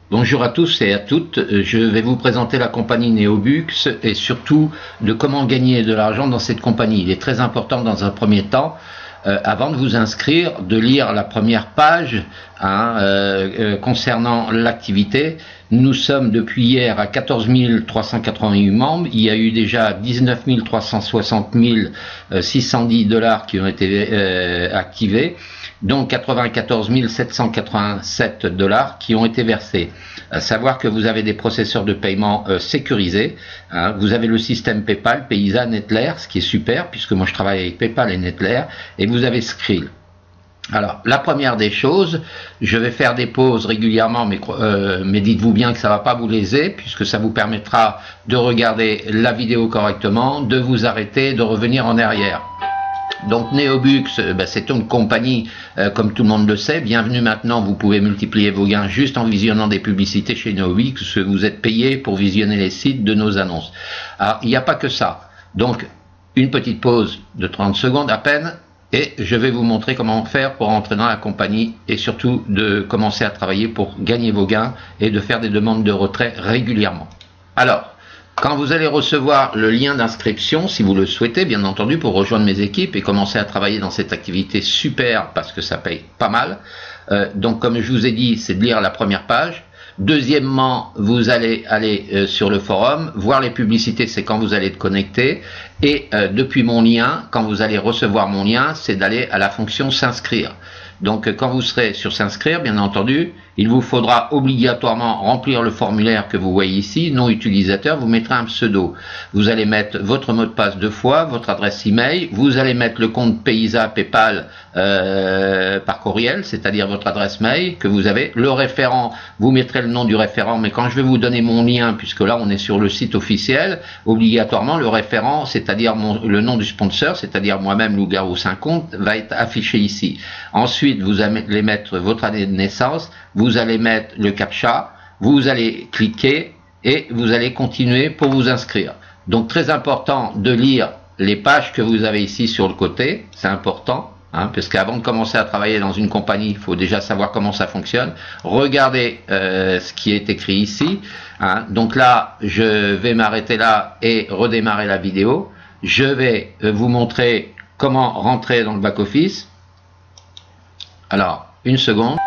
Bonjour à tous et à toutes, je vais vous présenter la compagnie Neobux et surtout de comment gagner de l'argent dans cette compagnie. Il est très important dans un premier temps, avant de vous inscrire, de lire la première page concernant l'activité. Nous sommes depuis hier à 14 388 membres, il y a eu déjà 19 360 610 $ qui ont été activés, donc 94 787 $ qui ont été versés. À savoir que vous avez des processeurs de paiement sécurisés, vous avez le système PayPal, Paysa, Netlair, ce qui est super puisque moi je travaille avec PayPal et Netlair, et vous avez Skrill. Alors, la première des choses, je vais faire des pauses régulièrement, mais dites-vous bien que ça ne va pas vous léser, puisque ça vous permettra de regarder la vidéo correctement, de vous arrêter, de revenir en arrière. Donc Neobux, c'est une compagnie, comme tout le monde le sait. Bienvenue maintenant, vous pouvez multiplier vos gains juste en visionnant des publicités chez Neobux. Vous êtes payé pour visionner les sites de nos annonces. Alors, il n'y a pas que ça. Donc, une petite pause de 30 secondes à peine, et je vais vous montrer comment faire pour entrer dans la compagnie et surtout de commencer à travailler pour gagner vos gains et de faire des demandes de retrait régulièrement. Alors, quand vous allez recevoir le lien d'inscription, si vous le souhaitez, bien entendu, pour rejoindre mes équipes et commencer à travailler dans cette activité super, parce que ça paye pas mal. Donc, comme je vous ai dit, c'est de lire la première page. Deuxièmement, vous allez aller sur le forum, voir les publicités, c'est quand vous allez être connecté. Et depuis mon lien, quand vous allez recevoir mon lien, c'est d'aller à la fonction s'inscrire. Donc quand vous serez sur s'inscrire, bien entendu, il vous faudra obligatoirement remplir le formulaire que vous voyez ici, nom utilisateur, vous mettrez un pseudo. Vous allez mettre votre mot de passe 2 fois, votre adresse email, vous allez mettre le compte Paysa, PayPal par courriel, c'est-à-dire votre adresse mail que vous avez. Le référent, vous mettrez le nom du référent, mais quand je vais vous donner mon lien, puisque là on est sur le site officiel, obligatoirement le référent, c'est-à-dire le nom du sponsor, c'est-à-dire moi-même Loup-Garou 50, va être affiché ici. Ensuite, vous allez mettre votre année de naissance, vous allez mettre le CAPTCHA, vous allez cliquer et vous allez continuer pour vous inscrire. Donc très important de lire les pages que vous avez ici sur le côté, c'est important, parce qu'avant de commencer à travailler dans une compagnie, il faut déjà savoir comment ça fonctionne. Regardez ce qui est écrit ici. Donc là, je vais m'arrêter là et redémarrer la vidéo. Je vais vous montrer comment rentrer dans le back-office. Alors, une seconde.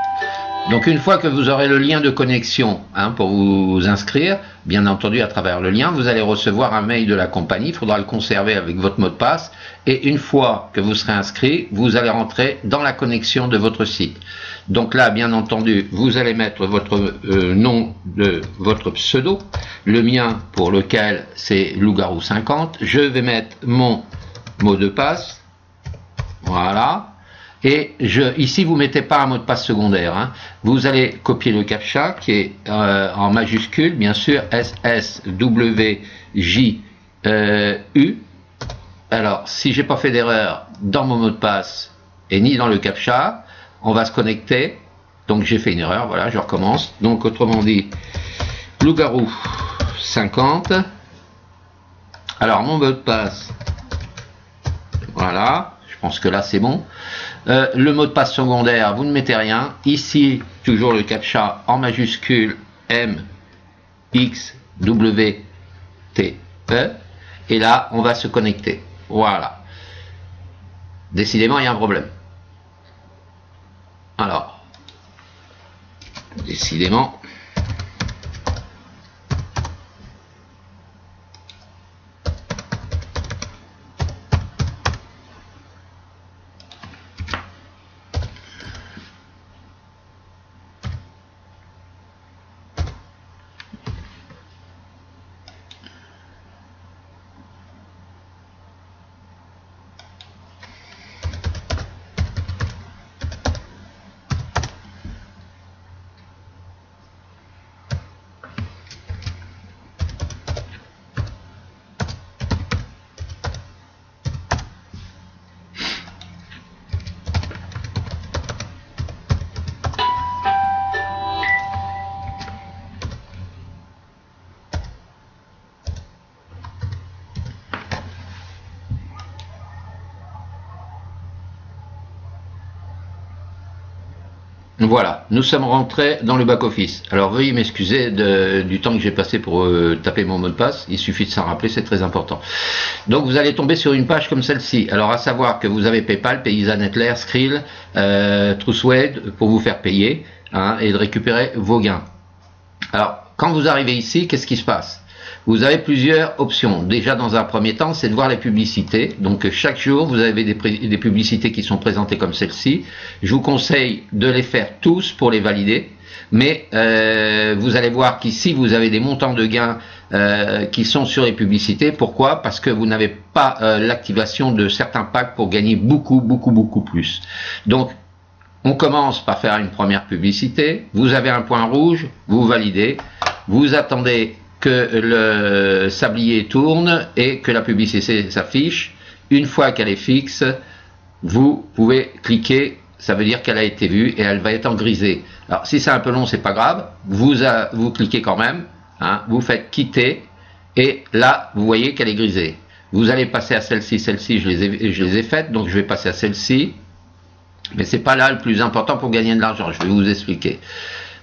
Donc une fois que vous aurez le lien de connexion pour vous inscrire, bien entendu à travers le lien, vous allez recevoir un mail de la compagnie, il faudra le conserver avec votre mot de passe, et une fois que vous serez inscrit, vous allez rentrer dans la connexion de votre site. Donc là, bien entendu, vous allez mettre votre nom de votre pseudo, le mien pour lequel c'est Loup-Garou 50, je vais mettre mon mot de passe, voilà. Et ici, vous ne mettez pas un mot de passe secondaire. Vous allez copier le CAPTCHA qui est en majuscule, bien sûr, SSWJU. Alors, si j'ai pas fait d'erreur dans mon mot de passe et ni dans le CAPTCHA, on va se connecter. Donc, j'ai fait une erreur, voilà, je recommence. Donc, autrement dit, Loup-Garou 50. Alors, mon mot de passe, voilà. Je pense que là, c'est bon. Le mot de passe secondaire, vous ne mettez rien. Ici, toujours le CAPTCHA en majuscule M, X, W, T, E. Et là, on va se connecter. Voilà. Décidément, il y a un problème. Alors, décidément. Voilà, nous sommes rentrés dans le back-office. Alors veuillez m'excuser du temps que j'ai passé pour taper mon mot de passe, il suffit de s'en rappeler, c'est très important. Donc vous allez tomber sur une page comme celle-ci. Alors à savoir que vous avez PayPal, Paysanetler, Skrill, Truthwade pour vous faire payer hein, et de récupérer vos gains. Alors quand vous arrivez ici, qu'est-ce qui se passe? Vous avez plusieurs options. Déjà, dans un premier temps, c'est de voir les publicités. Donc, chaque jour, vous avez des publicités qui sont présentées comme celle-ci. Je vous conseille de les faire tous pour les valider. Mais vous allez voir qu'ici, vous avez des montants de gains qui sont sur les publicités. Pourquoi? Parce que vous n'avez pas l'activation de certains packs pour gagner beaucoup plus. Donc, on commence par faire une première publicité. Vous avez un point rouge, vous validez. Vous attendez que le sablier tourne et que la publicité s'affiche. Une fois qu'elle est fixe, vous pouvez cliquer, ça veut dire qu'elle a été vue et elle va être en grisé. Alors si c'est un peu long, c'est pas grave, vous cliquez quand même, hein, vous faites quitter et là vous voyez qu'elle est grisée. Vous allez passer à celle-ci, je les ai faites, donc je vais passer à celle-ci, mais c'est pas là le plus important pour gagner de l'argent, je vais vous expliquer.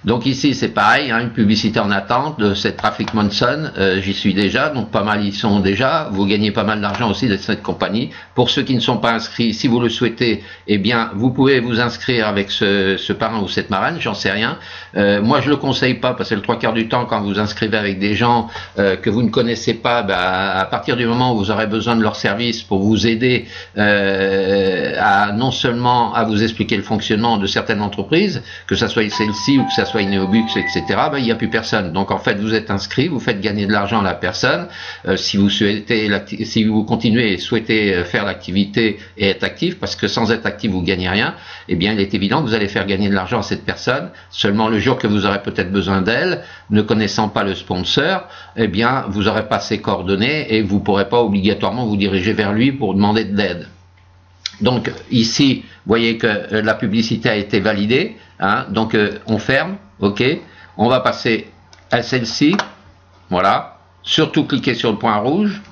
Donc ici c'est pareil, hein, une publicité en attente de cette Traffic Monson, j'y suis déjà, donc pas mal y sont déjà, vous gagnez pas mal d'argent aussi de cette compagnie. Pour ceux qui ne sont pas inscrits, si vous le souhaitez, eh bien vous pouvez vous inscrire avec ce parrain ou cette marraine, j'en sais rien. Moi je le conseille pas parce que le 3/4 du temps quand vous inscrivez avec des gens que vous ne connaissez pas, à partir du moment où vous aurez besoin de leur service pour vous aider à non seulement à vous expliquer le fonctionnement de certaines entreprises, que ça soit celle-ci ou que ça soit une Neobux, etc., il n'y a plus personne. Donc en fait, vous êtes inscrit, vous faites gagner de l'argent à la personne. Si vous continuez et souhaitez faire l'activité et être actif, parce que sans être actif, vous gagnez rien, eh bien, il est évident que vous allez faire gagner de l'argent à cette personne. Seulement le jour que vous aurez peut-être besoin d'elle, ne connaissant pas le sponsor, eh bien, vous n'aurez pas ses coordonnées et vous ne pourrez pas obligatoirement vous diriger vers lui pour demander de l'aide. Donc ici, vous voyez que la publicité a été validée, hein, donc on ferme, ok, on va passer à celle-ci, voilà, surtout cliquez sur le point rouge,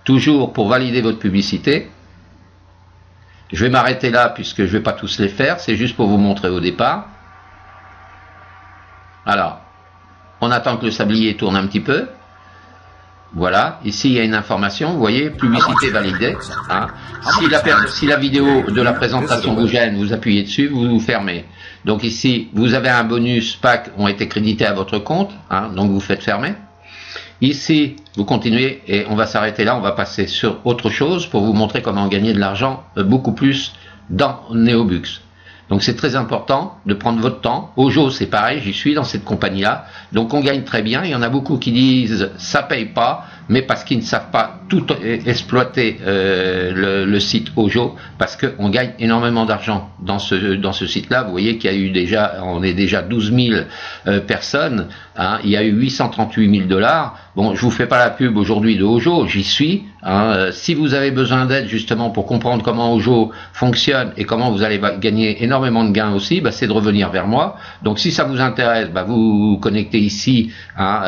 toujours pour valider votre publicité. Je vais m'arrêter là puisque je ne vais pas tous les faire, c'est juste pour vous montrer au départ. Alors, on attend que le sablier tourne un petit peu. Voilà, ici il y a une information, vous voyez, publicité validée. Hein. Si la vidéo de la présentation vous gêne, vous appuyez dessus, vous fermez. Donc ici, vous avez un bonus pack ont été crédités à votre compte, hein, donc vous faites fermer. Ici, vous continuez et on va s'arrêter là, on va passer sur autre chose pour vous montrer comment gagner de l'argent beaucoup plus dans Neobux. Donc c'est très important de prendre votre temps. Ojo, c'est pareil, j'y suis dans cette compagnie-là. Donc on gagne très bien. Il y en a beaucoup qui disent ça paye pas, mais parce qu'ils ne savent pas tout exploiter le site Ojo, parce qu'on gagne énormément d'argent dans ce site-là. Vous voyez qu'il y a eu déjà, on est déjà 12 000 personnes. Hein, il y a eu 838 000 $. Bon, je vous fais pas la pub aujourd'hui de Ojo, j'y suis. Hein, si vous avez besoin d'aide justement pour comprendre comment Ojo fonctionne et comment vous allez gagner énormément de gains aussi, c'est de revenir vers moi. Donc si ça vous intéresse, vous vous connectez ici, hein,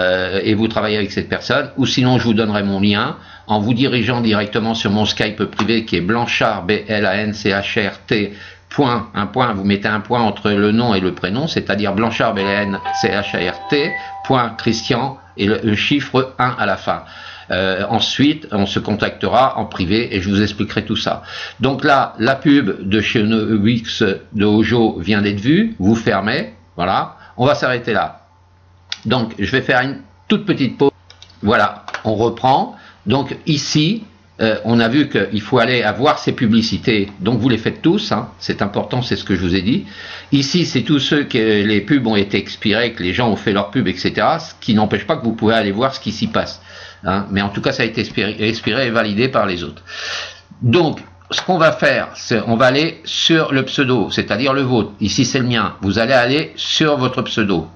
et vous travaillez avec cette personne, ou sinon je vous donnerai mon lien en vous dirigeant directement sur mon Skype privé qui est Blanchard, B-L-A-N-C-H-R-T, vous mettez un point entre le nom et le prénom, c'est-à-dire Blanchard, B-L-A-N-C-H-R-T, Christian et le chiffre 1 à la fin. Ensuite, on se contactera en privé et je vous expliquerai tout ça. Donc là, la pub de chez Neobux de Ojo vient d'être vue, vous fermez, voilà, on va s'arrêter là. Donc, je vais faire une toute petite pause. Voilà, on reprend. Donc ici, on a vu qu'il faut aller à voir ces publicités, donc vous les faites tous, hein, c'est important, c'est ce que je vous ai dit. Ici, c'est tous ceux que les pubs ont été expirés, que les gens ont fait leur pub, etc., ce qui n'empêche pas que vous pouvez aller voir ce qui s'y passe. Hein, mais en tout cas, ça a été expiré et validé par les autres. Donc, ce qu'on va faire, c'est on va aller sur le pseudo, c'est-à-dire le vôtre. Ici, c'est le mien. Vous allez aller sur votre pseudo.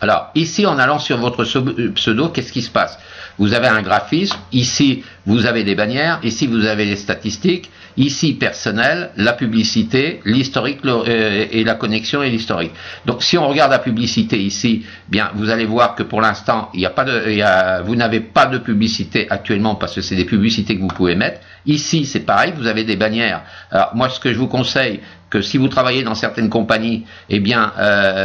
Alors, ici, en allant sur votre pseudo, qu'est-ce qui se passe? Vous avez un graphisme, ici, vous avez des bannières, ici, vous avez les statistiques, ici, personnel, la publicité, l'historique et la connexion et l'historique. Donc, si on regarde la publicité ici, bien, vous allez voir que pour l'instant, vous n'avez pas de publicité actuellement parce que c'est des publicités que vous pouvez mettre. Ici, c'est pareil, vous avez des bannières. Alors, moi, ce que je vous conseille, que si vous travaillez dans certaines compagnies, eh bien,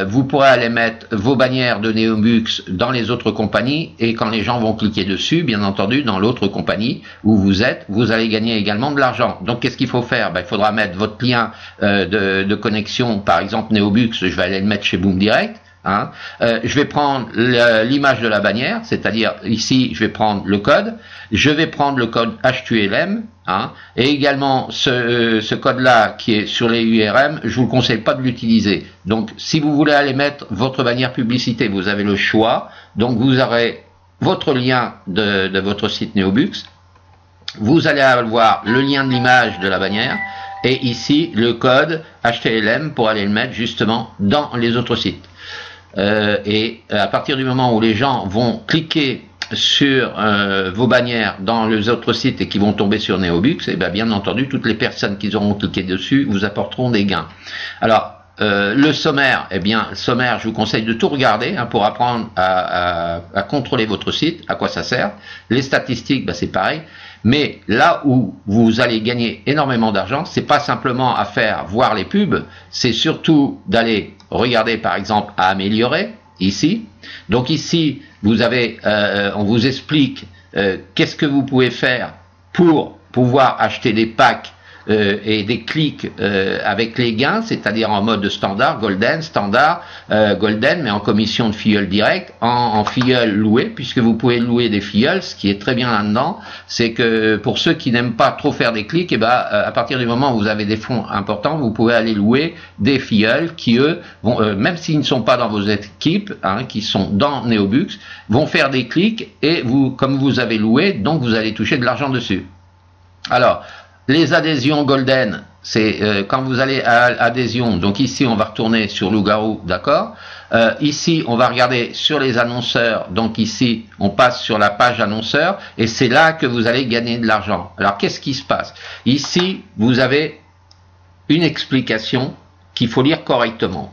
vous pourrez aller mettre vos bannières de Neobux dans les autres compagnies, et quand les gens vont cliquer dessus, bien entendu, dans l'autre compagnie où vous êtes, vous allez gagner également de l'argent. Donc, qu'est-ce qu'il faut faire? Ben, il faudra mettre votre lien de connexion, par exemple Neobux, je vais aller le mettre chez Boom Direct. Hein. Je vais prendre l'image de la bannière, c'est-à-dire ici je vais prendre le code, je vais prendre le code HTML, hein, et également ce code-là qui est sur les URM, je vous conseille pas de l'utiliser. Donc si vous voulez aller mettre votre bannière publicité, vous avez le choix, donc vous aurez votre lien de votre site Neobux, vous allez avoir le lien de l'image de la bannière, et ici le code HTML pour aller le mettre justement dans les autres sites. Et à partir du moment où les gens vont cliquer sur vos bannières dans les autres sites et qui vont tomber sur Neobux, et bien entendu, toutes les personnes qui auront cliqué dessus vous apporteront des gains. Alors, le sommaire, sommaire, je vous conseille de tout regarder hein, pour apprendre à contrôler votre site, à quoi ça sert. Les statistiques, c'est pareil. Mais là où vous allez gagner énormément d'argent, c'est pas simplement à faire voir les pubs, c'est surtout d'aller regarder par exemple à améliorer ici. Donc ici, vous avez, on vous explique qu'est-ce que vous pouvez faire pour pouvoir acheter des packs et des clics avec les gains, c'est-à-dire en mode standard, golden, golden, mais en commission de filleul direct, en filleul loué, puisque vous pouvez louer des filleuls. Ce qui est très bien là-dedans, c'est que pour ceux qui n'aiment pas trop faire des clics, à partir du moment où vous avez des fonds importants, vous pouvez aller louer des filleuls qui, eux, vont, même s'ils ne sont pas dans vos équipes, hein, qui sont dans Neobux, vont faire des clics, et vous, comme vous avez loué, donc vous allez toucher de l'argent dessus. Alors, les adhésions golden, c'est quand vous allez à adhésion, donc ici on va retourner sur Loup-Garou, d'accord. Ici on va regarder sur les annonceurs, donc ici on passe sur la page annonceurs, et c'est là que vous allez gagner de l'argent. Alors qu'est-ce qui se passe? Ici vous avez une explication qu'il faut lire correctement.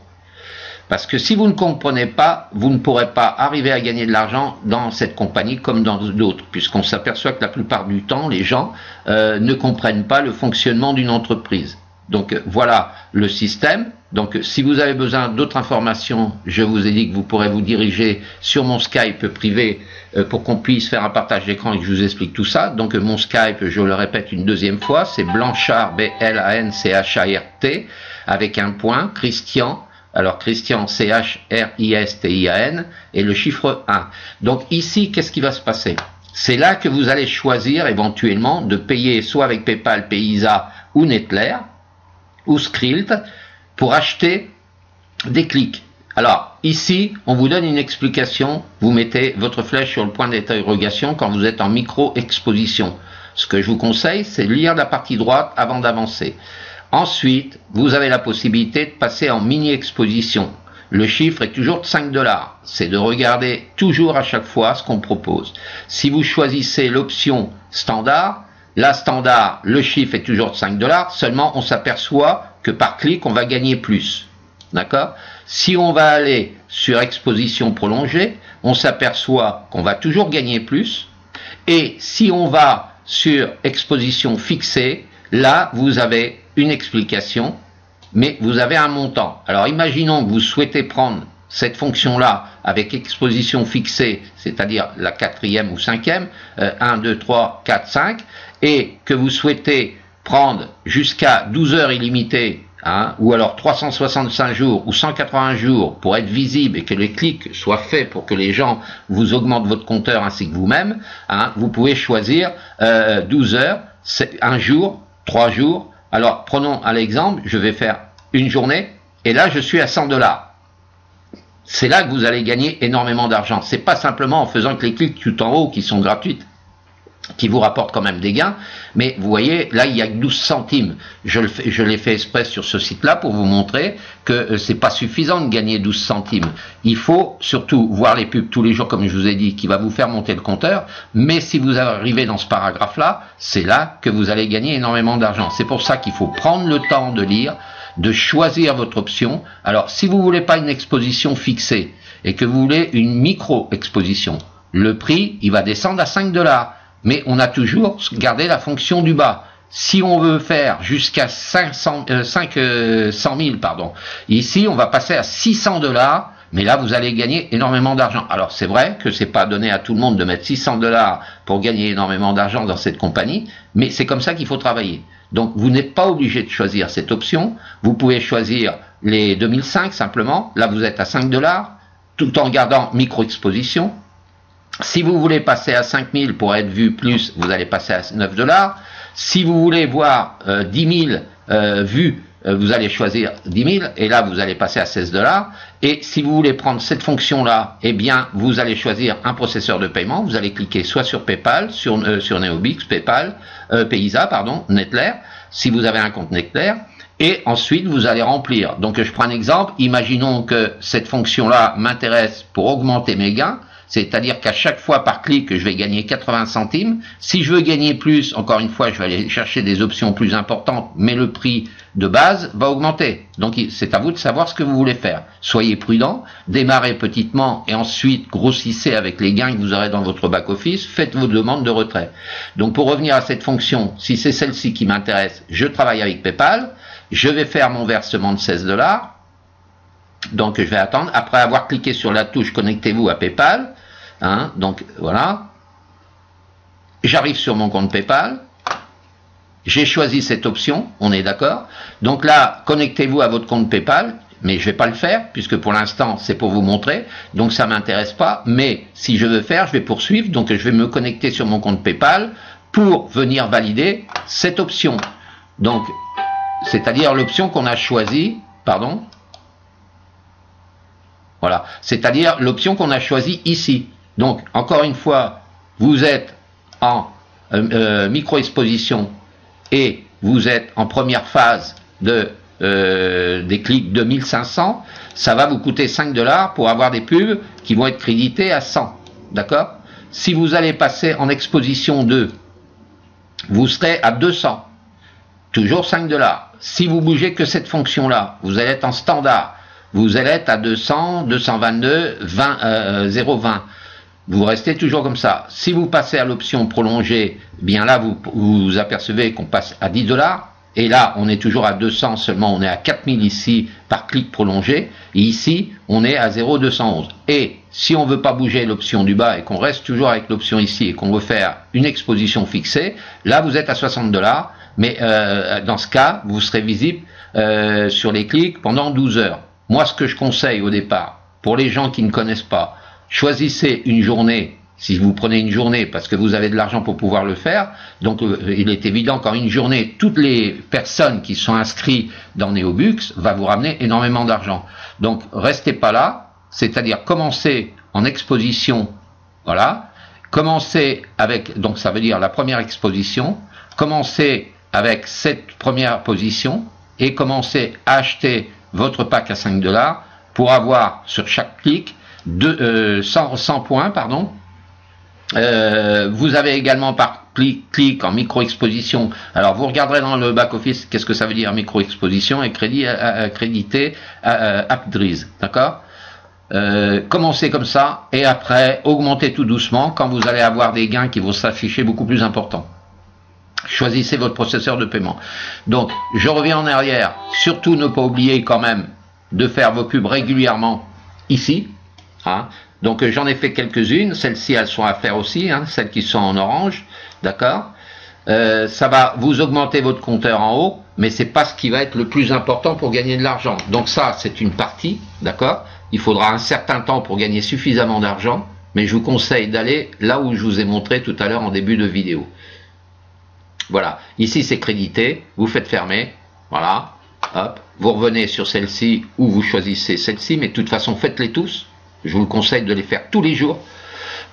Parce que si vous ne comprenez pas, vous ne pourrez pas arriver à gagner de l'argent dans cette compagnie comme dans d'autres, puisqu'on s'aperçoit que la plupart du temps, les gens ne comprennent pas le fonctionnement d'une entreprise. Donc voilà le système. Donc si vous avez besoin d'autres informations, je vous ai dit que vous pourrez vous diriger sur mon Skype privé pour qu'on puisse faire un partage d'écran et que je vous explique tout ça. Donc mon Skype, je le répète une deuxième fois, c'est Blanchard, B-L-A-N-C-H-A-R-T, avec un point, Christian. Alors Christian, C-H-R-I-S-T-I-A-N, et le chiffre 1. Donc ici, qu'est-ce qui va se passer? C'est là que vous allez choisir éventuellement de payer soit avec PayPal, Paysa ou Netler, ou Skrilt, pour acheter des clics. Alors ici, on vous donne une explication, vous mettez votre flèche sur le point d'interrogation quand vous êtes en micro-exposition. Ce que je vous conseille, c'est de lire la partie droite avant d'avancer. Ensuite, vous avez la possibilité de passer en mini-exposition. Le chiffre est toujours de 5 $. C'est de regarder toujours à chaque fois ce qu'on propose. Si vous choisissez l'option standard, la standard, le chiffre est toujours de 5 $, seulement on s'aperçoit que par clic, on va gagner plus. D'accord? Si on va aller sur exposition prolongée, on s'aperçoit qu'on va toujours gagner plus. Et si on va sur exposition fixée, là, vous avez une explication, mais vous avez un montant. Alors imaginons que vous souhaitez prendre cette fonction-là avec exposition fixée, c'est-à-dire la 4e ou 5e, 1, 2, 3, 4, 5, et que vous souhaitez prendre jusqu'à 12 heures illimitées, hein, ou alors 365 jours ou 180 jours pour être visible et que les clics soient faits pour que les gens vous augmentent votre compteur ainsi que vous-même, hein, vous pouvez choisir 12 heures, 1 jour, 3 jours. Alors, prenons à l'exemple, je vais faire une journée, et là, je suis à 100 $. C'est là que vous allez gagner énormément d'argent. C'est pas simplement en faisant que les clics tout en haut qui sont gratuites, qui vous rapportent quand même des gains, mais vous voyez, là, il y a 12 centimes. Je l'ai fait exprès sur ce site-là pour vous montrer que c'est pas suffisant de gagner 12 centimes. Il faut surtout voir les pubs tous les jours, comme je vous ai dit, qui va vous faire monter le compteur, mais si vous arrivez dans ce paragraphe-là, c'est là que vous allez gagner énormément d'argent. C'est pour ça qu'il faut prendre le temps de lire, de choisir votre option. Alors, si vous voulez pas une exposition fixée et que vous voulez une micro-exposition, le prix, il va descendre à 5 $. Mais on a toujours gardé la fonction du bas. Si on veut faire jusqu'à 500 000, pardon, ici on va passer à 600 $, mais là vous allez gagner énormément d'argent. Alors c'est vrai que c'est pas donné à tout le monde de mettre 600 $ pour gagner énormément d'argent dans cette compagnie, mais c'est comme ça qu'il faut travailler. Donc vous n'êtes pas obligé de choisir cette option, vous pouvez choisir les 2005 simplement, là vous êtes à 5 $, tout en gardant micro-exposition. Si vous voulez passer à 5000 pour être vu plus, vous allez passer à 9 $. Si vous voulez voir 10 000 vues, vous allez choisir 10 000 et là vous allez passer à 16 $. Et si vous voulez prendre cette fonction-là, eh bien vous allez choisir un processeur de paiement. Vous allez cliquer soit sur PayPal, sur Neobix, PayPal, Paysa, pardon, Netlair, si vous avez un compte Netlair. Et ensuite, vous allez remplir. Donc, je prends un exemple. Imaginons que cette fonction-là m'intéresse pour augmenter mes gains. C'est-à-dire qu'à chaque fois par clic, je vais gagner 80 centimes. Si je veux gagner plus, encore une fois, je vais aller chercher des options plus importantes, mais le prix de base va augmenter. Donc, c'est à vous de savoir ce que vous voulez faire. Soyez prudent, démarrez petitement et ensuite grossissez avec les gains que vous aurez dans votre back-office. Faites vos demandes de retrait. Donc, pour revenir à cette fonction, si c'est celle-ci qui m'intéresse, je travaille avec PayPal. Je vais faire mon versement de 16 $. Donc, je vais attendre. Après avoir cliqué sur la touche « Connectez-vous à PayPal », hein, donc, voilà. J'arrive sur mon compte PayPal. J'ai choisi cette option, on est d'accord. Donc là, connectez-vous à votre compte PayPal, mais je ne vais pas le faire, puisque pour l'instant, c'est pour vous montrer. Donc, ça ne m'intéresse pas. Mais si je veux faire, je vais poursuivre. Donc, je vais me connecter sur mon compte PayPal pour venir valider cette option. Donc, c'est-à-dire l'option qu'on a choisie, pardon, voilà, c'est-à-dire l'option qu'on a choisie ici. Donc, encore une fois, vous êtes en micro-exposition et vous êtes en première phase des clics de 1500, ça va vous coûter 5 $ pour avoir des pubs qui vont être crédités à 100, d'accord? Si vous allez passer en exposition 2, vous serez à 200, toujours 5 $. Si vous bougez que cette fonction-là, vous allez être en standard, vous allez être à 200, 222, 20, 0,20. Vous restez toujours comme ça. Si vous passez à l'option prolongée, bien là, vous apercevez qu'on passe à 10 $. Et là, on est toujours à 200, seulement on est à 4000 ici par clic prolongé. Et ici, on est à 0,211. Et si on ne veut pas bouger l'option du bas et qu'on reste toujours avec l'option ici et qu'on veut faire une exposition fixée, là, vous êtes à 60 $. Mais dans ce cas, vous serez visible sur les clics pendant 12 heures. Moi, ce que je conseille au départ, pour les gens qui ne connaissent pas, choisissez une journée, si vous prenez une journée, parce que vous avez de l'argent pour pouvoir le faire, donc il est évident qu'en une journée, toutes les personnes qui sont inscrites dans Neobux va vous ramener énormément d'argent. Donc, restez pas là, c'est-à-dire commencez en exposition, voilà, commencez avec, donc ça veut dire la première exposition, commencez avec cette première position et commencez à acheter votre pack à 5 $ pour avoir sur chaque clic 100 points, pardon. Vous avez également par clic en micro-exposition. Alors vous regarderez dans le back-office qu'est-ce que ça veut dire micro-exposition et crédité AppDreeze, d'accord. Commencez comme ça et après augmentez tout doucement quand vous allez avoir des gains qui vont s'afficher beaucoup plus importants. Choisissez votre processeur de paiement. Donc, je reviens en arrière. Surtout, ne pas oublier quand même de faire vos pubs régulièrement ici. Hein. Donc, j'en ai fait quelques-unes. Celles-ci, elles sont à faire aussi. Hein, celles qui sont en orange. D'accord. Ça va vous augmenter votre compteur en haut, mais c'est pas ce qui va être le plus important pour gagner de l'argent. Donc ça, c'est une partie. D'accord. Il faudra un certain temps pour gagner suffisamment d'argent. Mais je vous conseille d'aller là où je vous ai montré tout à l'heure en début de vidéo. Voilà, ici c'est crédité, vous faites fermer, voilà, hop, vous revenez sur celle-ci ou vous choisissez celle-ci, mais de toute façon faites-les tous, je vous le conseille de les faire tous les jours,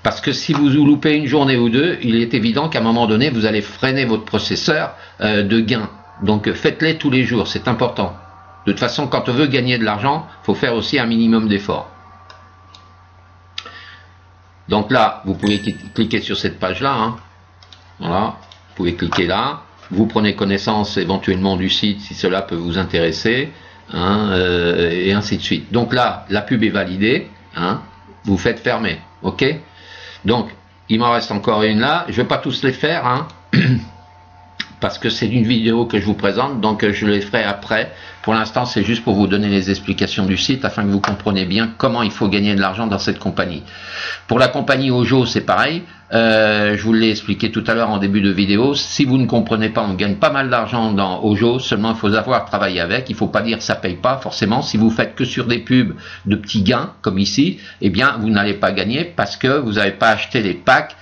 parce que si vous loupez une journée ou deux, il est évident qu'à un moment donné, vous allez freiner votre processeur de gain, donc faites-les tous les jours, c'est important. De toute façon, quand on veut gagner de l'argent, il faut faire aussi un minimum d'efforts. Donc là, vous pouvez cliquer sur cette page-là, hein. Voilà. Vous pouvez cliquer là, vous prenez connaissance éventuellement du site si cela peut vous intéresser, hein, et ainsi de suite. Donc là, la pub est validée, hein, vous faites fermer, ok. Donc, il m'en reste encore une là, je ne vais pas tous les faire, hein. parce que c'est une vidéo que je vous présente, donc je les ferai après. Pour l'instant, c'est juste pour vous donner les explications du site afin que vous compreniez bien comment il faut gagner de l'argent dans cette compagnie. Pour la compagnie Ojo, c'est pareil. Je vous l'ai expliqué tout à l'heure en début de vidéo. Si vous ne comprenez pas, on gagne pas mal d'argent dans Ojo. Seulement, il faut savoir travailler avec. Il ne faut pas dire ça paye pas forcément. Si vous faites que sur des pubs de petits gains comme ici, eh bien, vous n'allez pas gagner parce que vous n'avez pas acheté les packs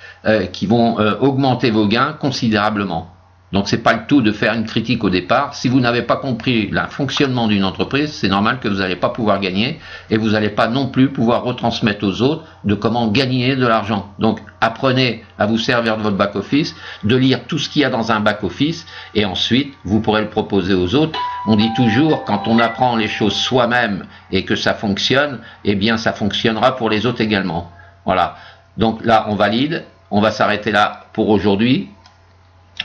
qui vont augmenter vos gains considérablement. Donc c'est pas le tout de faire une critique au départ. Si vous n'avez pas compris le fonctionnement d'une entreprise, c'est normal que vous n'allez pas pouvoir gagner et vous n'allez pas non plus pouvoir retransmettre aux autres de comment gagner de l'argent. Donc apprenez à vous servir de votre back-office, de lire tout ce qu'il y a dans un back-office et ensuite vous pourrez le proposer aux autres. On dit toujours quand on apprend les choses soi-même et que ça fonctionne, eh bien ça fonctionnera pour les autres également. Voilà. Donc là on valide, on va s'arrêter là pour aujourd'hui.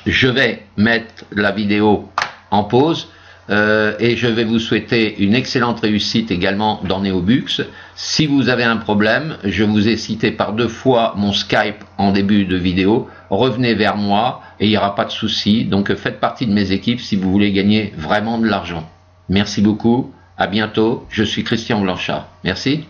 Je vais mettre la vidéo en pause et je vais vous souhaiter une excellente réussite également dans Neobux. Si vous avez un problème, je vous ai cité par 2 fois mon Skype en début de vidéo. Revenez vers moi et il n'y aura pas de souci. Donc faites partie de mes équipes si vous voulez gagner vraiment de l'argent. Merci beaucoup, à bientôt. Je suis Christian Blanchard. Merci.